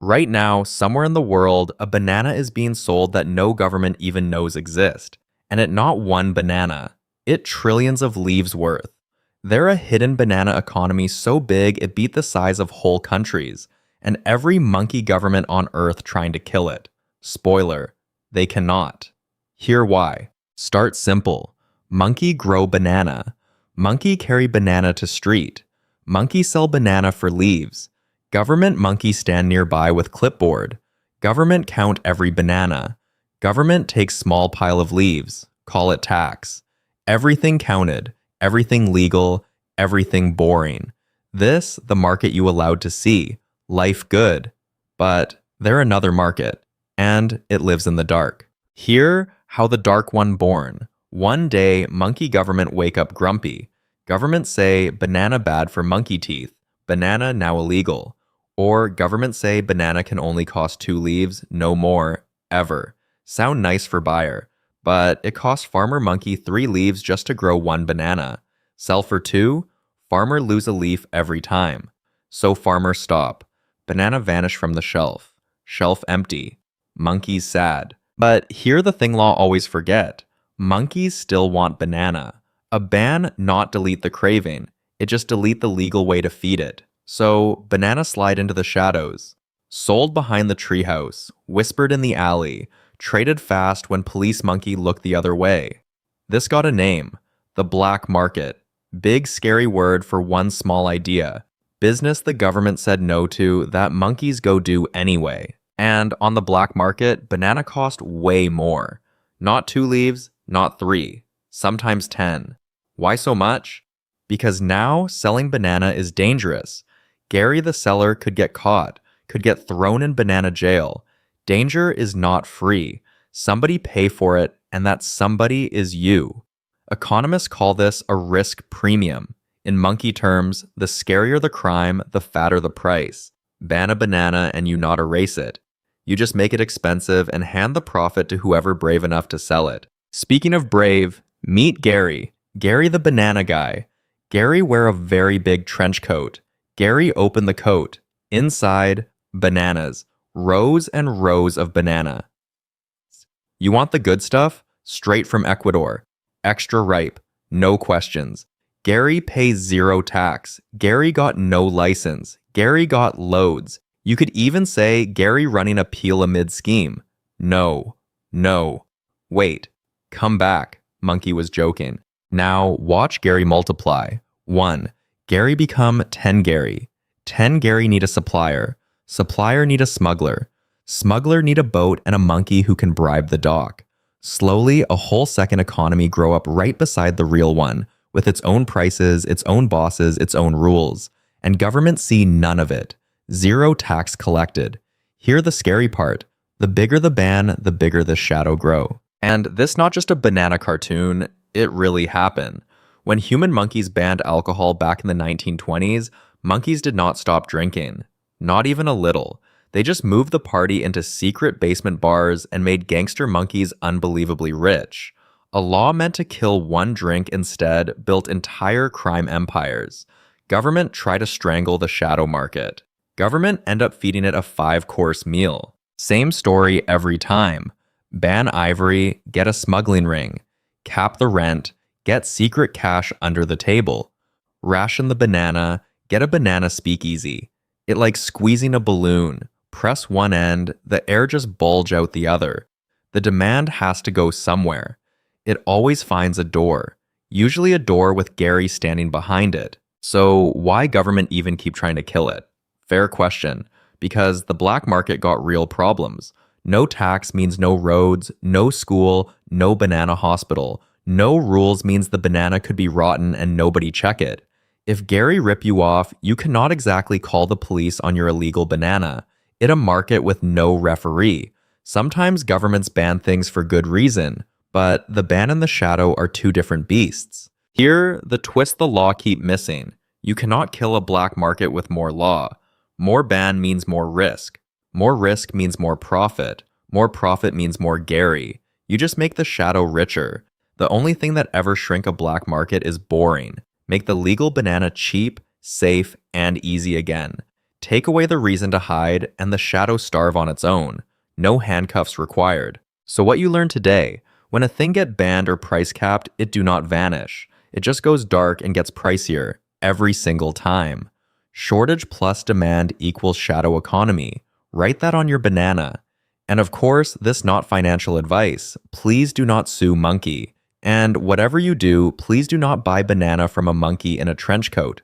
Right now, somewhere in the world, a banana is being sold that no government even knows exist. And it not one banana, it trillions of leaves worth. They're a hidden banana economy so big it beat the size of whole countries, and every monkey government on earth trying to kill it. Spoiler, they cannot. Hear why. Start simple. Monkey grow banana. Monkey carry banana to street. Monkey sell banana for leaves. Government monkey stand nearby with clipboard. Government count every banana. Government takes small pile of leaves. Call it tax. Everything counted. Everything legal. Everything boring. This, the market you allowed to see. Life good. But they're another market. And it lives in the dark. Hear how the dark one born. One day, monkey government wake up grumpy. Government say banana bad for monkey teeth. Banana now illegal. Or government say banana can only cost 2 leaves, no more, ever. Sound nice for buyer, but it costs farmer monkey 3 leaves just to grow 1 banana. Sell for 2, farmer lose a leaf every time. So farmer stop. Banana vanish from the shelf. Shelf empty. Monkeys sad. But here the thing law always forget. Monkeys still want banana. A ban not delete the craving. It just delete the legal way to feed it. So, banana slide into the shadows. Sold behind the treehouse, whispered in the alley, traded fast when police monkey looked the other way. This got a name, the black market. Big scary word for one small idea. Business the government said no to that monkeys go do anyway. And on the black market, banana cost way more. Not 2 leaves, not 3, sometimes 10. Why so much? Because now selling banana is dangerous. Gary the seller could get caught, could get thrown in banana jail. Danger is not free. Somebody pay for it, and that somebody is you. Economists call this a risk premium. In monkey terms, the scarier the crime, the fatter the price. Ban a banana and you not erase it. You just make it expensive and hand the profit to whoever brave enough to sell it. Speaking of brave, meet Gary. Gary the banana guy. Gary wear a very big trench coat. Gary opened the coat. Inside, bananas. Rows and rows of banana. You want the good stuff? Straight from Ecuador. Extra ripe. No questions. Gary pays 0 tax. Gary got no license. Gary got loads. You could even say Gary running a peel-amid scheme. No. No. Wait. Come back. Monkey was joking. Now watch Gary multiply. 1. Gary become 10 Gary. 10 Gary need a supplier. Supplier need a smuggler. Smuggler need a boat and a monkey who can bribe the dock. Slowly, a whole second economy grow up right beside the real one, with its own prices, its own bosses, its own rules. And government see none of it. 0 tax collected. Hear the scary part. The bigger the ban, the bigger the shadow grow. And this not just a banana cartoon, it really happened. When human monkeys banned alcohol back in the 1920s, monkeys did not stop drinking. Not even a little. They just moved the party into secret basement bars and made gangster monkeys unbelievably rich. A law meant to kill 1 drink instead built entire crime empires. Government tried to strangle the shadow market. Government end up feeding it a 5-course meal. Same story every time. Ban Ivory, get a smuggling ring. Cap the rent, get secret cash under the table. Ration the banana, get a banana speakeasy. It like squeezing a balloon. Press one end, the air just bulge out the other. The demand has to go somewhere. It always finds a door. Usually a door with Gary standing behind it. So why government even keep trying to kill it? Fair question. Because the black market got real problems. No tax means no roads, no school, no banana hospital. No rules means the banana could be rotten and nobody check it. If Gary rip you off, you cannot exactly call the police on your illegal banana. It a market with no referee. Sometimes governments ban things for good reason, but the ban and the shadow are 2 different beasts. Here, the twist the law keep missing. You cannot kill a black market with more law. More ban means more risk. More risk means more profit. More profit means more Gary. You just make the shadow richer. The only thing that ever shrink a black market is boring. Make the legal banana cheap, safe, and easy again. Take away the reason to hide, and the shadow starve on its own. No handcuffs required. So what you learned today, when a thing get banned or price capped, it do not vanish. It just goes dark and gets pricier every single time. Shortage plus demand equals shadow economy. Write that on your banana. And of course, this not financial advice. Please do not sue monkey. And whatever you do, please do not buy banana from a monkey in a trench coat.